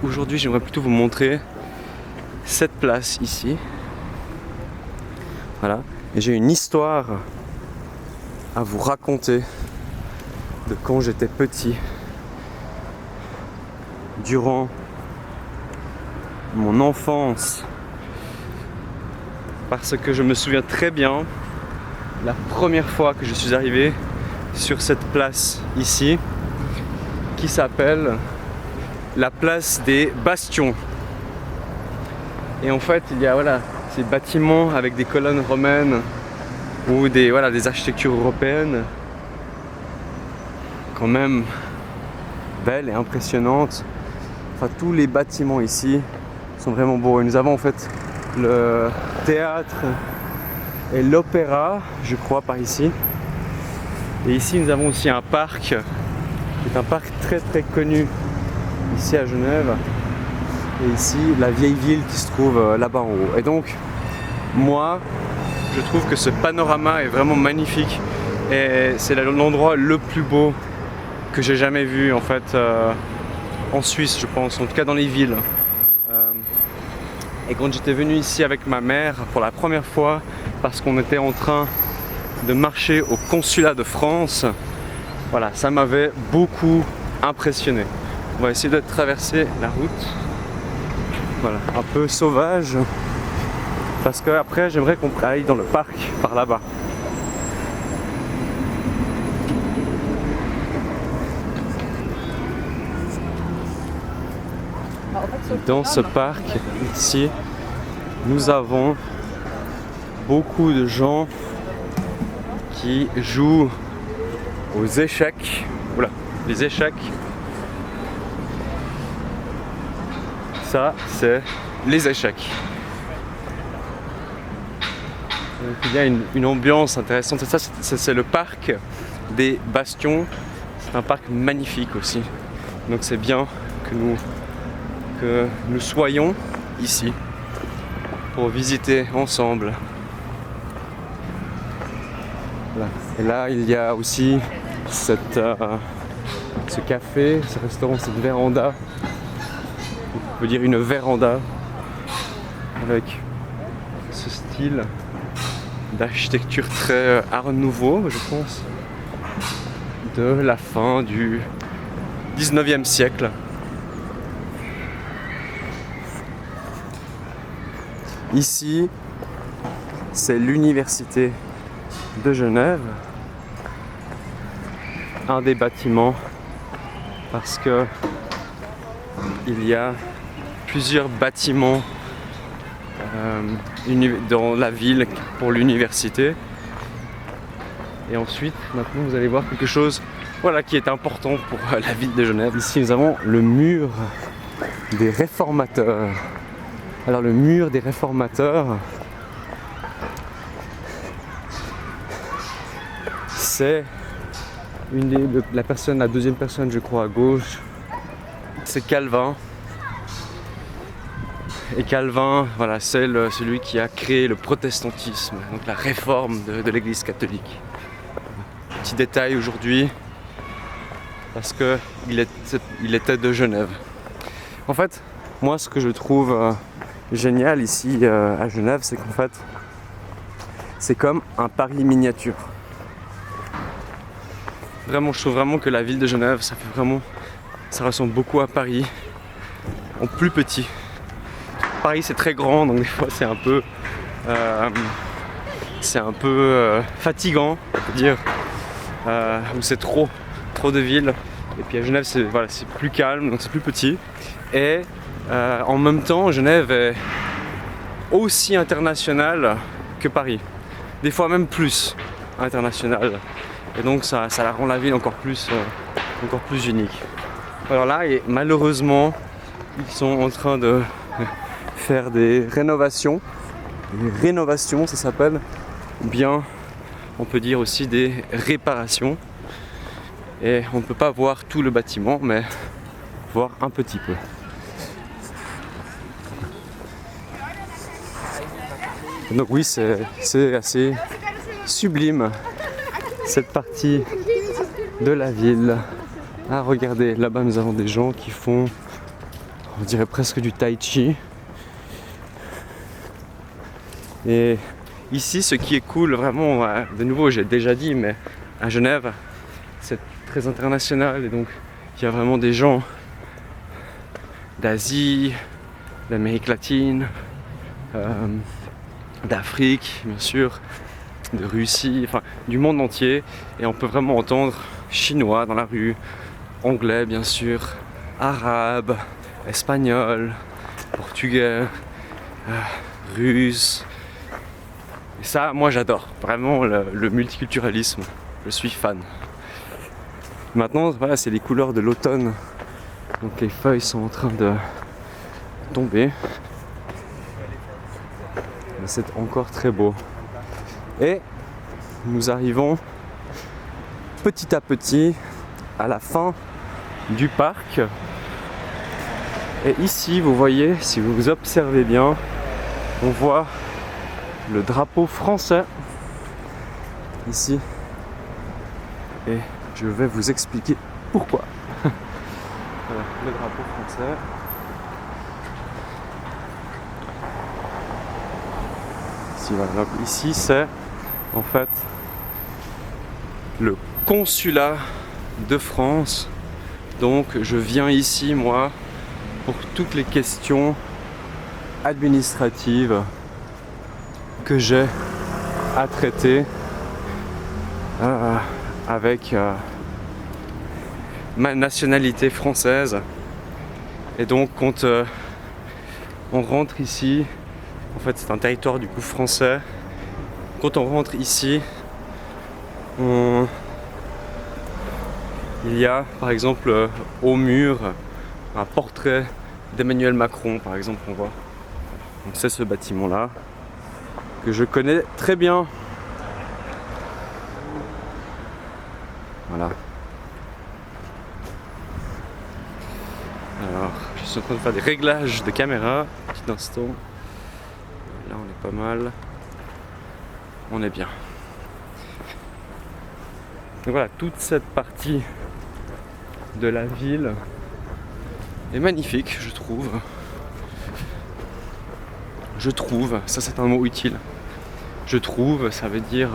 Aujourd'hui, j'aimerais plutôt vous montrer cette place ici. Voilà. Et j'ai une histoire à vous raconter de quand j'étais petit. Durant mon enfance. Parce que je me souviens très bien la première fois que je suis arrivé sur cette place ici qui s'appelle la place des Bastions. Et en fait, il y a ces bâtiments avec des colonnes romaines ou des architectures européennes quand même belles et impressionnantes. Enfin, tous les bâtiments ici sont vraiment beaux. Et nous avons en fait le théâtre et l'opéra, je crois, par ici. Et ici, nous avons aussi un parc, qui est un parc très très connu ici à Genève. Et ici, la vieille ville qui se trouve là-bas en haut. Et donc, moi, je trouve que ce panorama est vraiment magnifique. Et c'est l'endroit le plus beau que j'ai jamais vu en fait en Suisse, je pense, en tout cas dans les villes. Et quand j'étais venu ici avec ma mère pour la première fois, parce qu'on était en train de marcher au consulat de France, voilà, ça m'avait beaucoup impressionné. On va essayer de traverser la route, voilà, un peu sauvage, parce que après j'aimerais qu'on aille dans le parc par là-bas. Dans ce parc ici, nous avons beaucoup de gens qui jouent aux échecs. Oula, les échecs. Ça, c'est les échecs. Donc, il y a une ambiance intéressante. Ça, c'est le parc des Bastions. C'est un parc magnifique aussi. Donc c'est bien que nous soyons ici pour visiter ensemble. Voilà. Et là, il y a aussi ce café, ce restaurant, cette véranda. On peut dire une véranda avec ce style d'architecture très art nouveau, je pense, de la fin du 19e siècle. Ici, c'est l'université de Genève, un des bâtiments, parce que il y a plusieurs bâtiments dans la ville pour l'université. Et ensuite, maintenant, vous allez voir quelque chose qui est important pour la ville de Genève. Ici, nous avons le mur des réformateurs. Alors, le mur des réformateurs, c'est la deuxième personne, je crois, à gauche, c'est Calvin. Et Calvin, voilà, c'est celui qui a créé le protestantisme, donc la réforme de l'Église catholique. Petit détail aujourd'hui, parce qu'il était de Genève. En fait, moi, ce que je trouve génial ici à Genève, c'est qu'en fait, c'est comme un Paris miniature. Vraiment, je trouve vraiment que la ville de Genève, ça ressemble beaucoup à Paris, en plus petit. Paris, c'est très grand, donc des fois c'est un peu fatigant, on peut dire, où c'est trop de villes. Et puis à Genève, c'est plus calme, donc c'est plus petit. Et en même temps, Genève est aussi internationale que Paris. Des fois même plus internationale. Et donc ça rend la ville encore plus unique. Alors là, et malheureusement, ils sont en train de faire des rénovations. Des rénovations, ça s'appelle. Ou bien, on peut dire aussi des réparations. Et on ne peut pas voir tout le bâtiment, mais voir un petit peu. Donc oui, c'est assez sublime cette partie de la ville. Ah, regardez, là-bas nous avons des gens qui font on dirait presque du tai chi. Et ici, ce qui est cool, vraiment, de nouveau, j'ai déjà dit, mais à Genève, c'est très international et donc il y a vraiment des gens d'Asie, d'Amérique latine, d'Afrique, bien sûr, de Russie, enfin du monde entier, et on peut vraiment entendre chinois dans la rue, anglais bien sûr, arabe, espagnol, portugais, russe. Et ça, moi j'adore, vraiment le multiculturalisme, je suis fan. Maintenant, voilà, c'est les couleurs de l'automne, donc les feuilles sont en train de tomber. C'est encore très beau. Et nous arrivons petit à petit à la fin du parc. Et ici, vous voyez, si vous observez bien, on voit le drapeau français ici. Et je vais vous expliquer pourquoi. Voilà, le drapeau français. Voilà. Donc ici c'est en fait le consulat de France. Donc je viens ici moi pour toutes les questions administratives que j'ai à traiter avec ma nationalité française. Et donc quand on rentre ici, en fait, c'est un territoire du coup français. Quand on rentre ici, il y a par exemple au mur un portrait d'Emmanuel Macron, par exemple, on voit. Donc c'est ce bâtiment-là que je connais très bien. Voilà. Alors, je suis en train de faire des réglages de caméra. Petit instant. Là, on est pas mal. On est bien. Donc voilà, toute cette partie de la ville est magnifique, je trouve. Je trouve, ça c'est un mot utile. Je trouve, ça veut dire,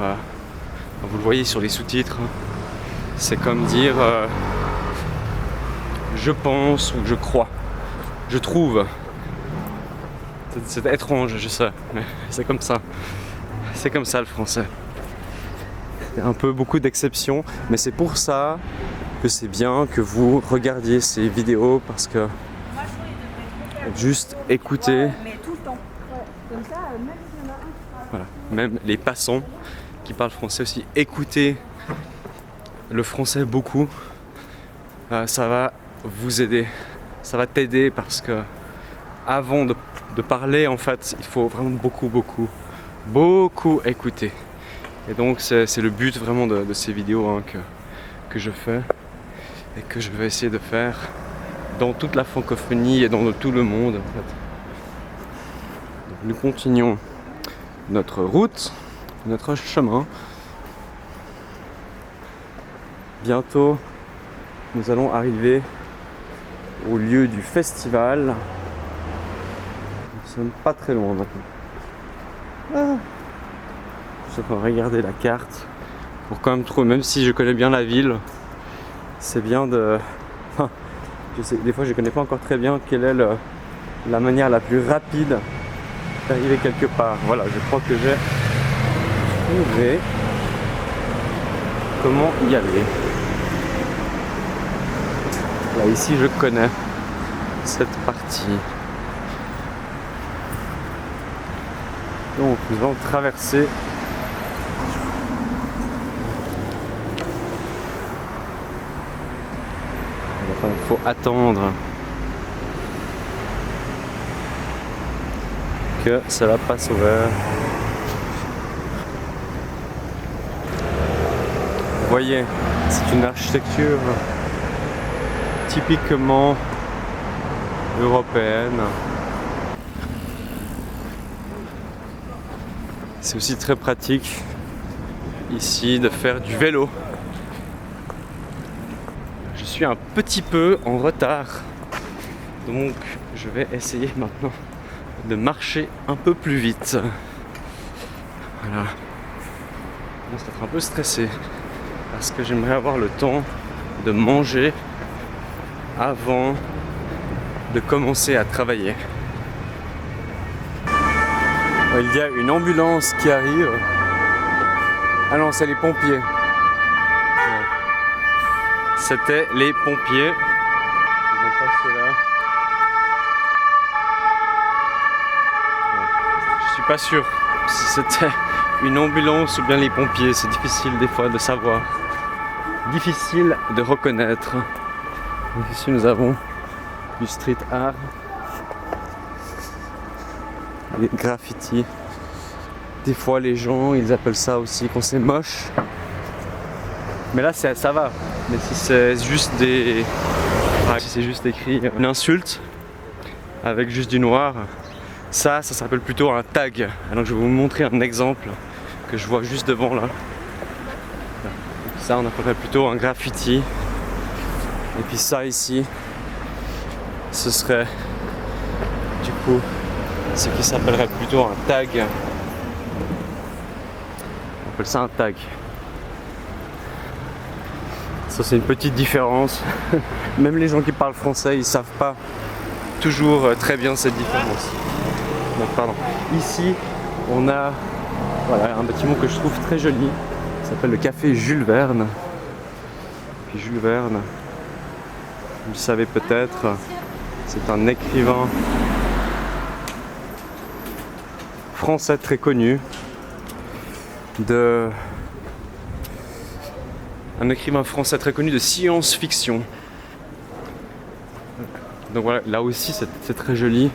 vous le voyez sur les sous-titres, c'est comme dire je pense ou je crois. Je trouve. C'est étrange, je sais, mais c'est comme ça. C'est comme ça le français. Il y a un peu beaucoup d'exceptions, mais c'est pour ça que c'est bien que vous regardiez ces vidéos, parce que juste écouter, voilà, même les passants qui parlent français aussi, écouter le français beaucoup, ça va vous aider, ça va t'aider, parce que avant de parler, en fait, il faut vraiment beaucoup écouter. Et donc c'est le but vraiment de ces vidéos hein, que je fais et que je vais essayer de faire dans toute la francophonie et dans tout le monde en fait. Donc, nous continuons notre route, notre chemin. Bientôt nous allons arriver au lieu du festival. Nous sommes pas très loin maintenant. Je suis en train de regarder la carte pour quand même trouver, même si je connais bien la ville, c'est bien de... Enfin, je sais, des fois je connais pas encore très bien quelle est la manière la plus rapide d'arriver quelque part. Voilà, je crois que j'ai trouvé comment y aller. Là ici je connais cette partie. Donc nous allons traverser il faut attendre que cela passe au vert. Vous voyez, c'est une architecture typiquement européenne. C'est aussi très pratique ici de faire du vélo. Je suis un petit peu en retard Donc je vais essayer maintenant de marcher un peu plus vite. Voilà. Je commence à être un peu stressé parce que j'aimerais avoir le temps de manger avant de commencer à travailler. Il y a une ambulance qui arrive. Ah non, c'est les pompiers. C'était les pompiers. Ils vont passer là. Je suis pas sûr si c'était une ambulance ou bien les pompiers. C'est difficile des fois de savoir. Difficile de reconnaître. Donc ici nous avons du street art. Des graffitis. Des fois les gens ils appellent ça aussi quand c'est moche. Mais là ça va. Mais si c'est juste si c'est juste écrit une insulte avec juste du noir, ça s'appelle plutôt un tag. Alors je vais vous montrer un exemple que je vois juste devant là. Ça on appellerait plutôt un graffiti. Et puis ça ici, ce serait du coup ce qui s'appellerait plutôt un tag. On appelle ça un tag. Ça c'est une petite différence. Même les gens qui parlent français, ils savent pas toujours très bien cette différence. Donc pardon. Ici, on a voilà, un bâtiment que je trouve très joli. Ça s'appelle le café Jules Verne. Puis Jules Verne, vous le savez peut-être, c'est un écrivain français très connu un écrivain français très connu de science-fiction. Donc voilà, là aussi c'est très joli.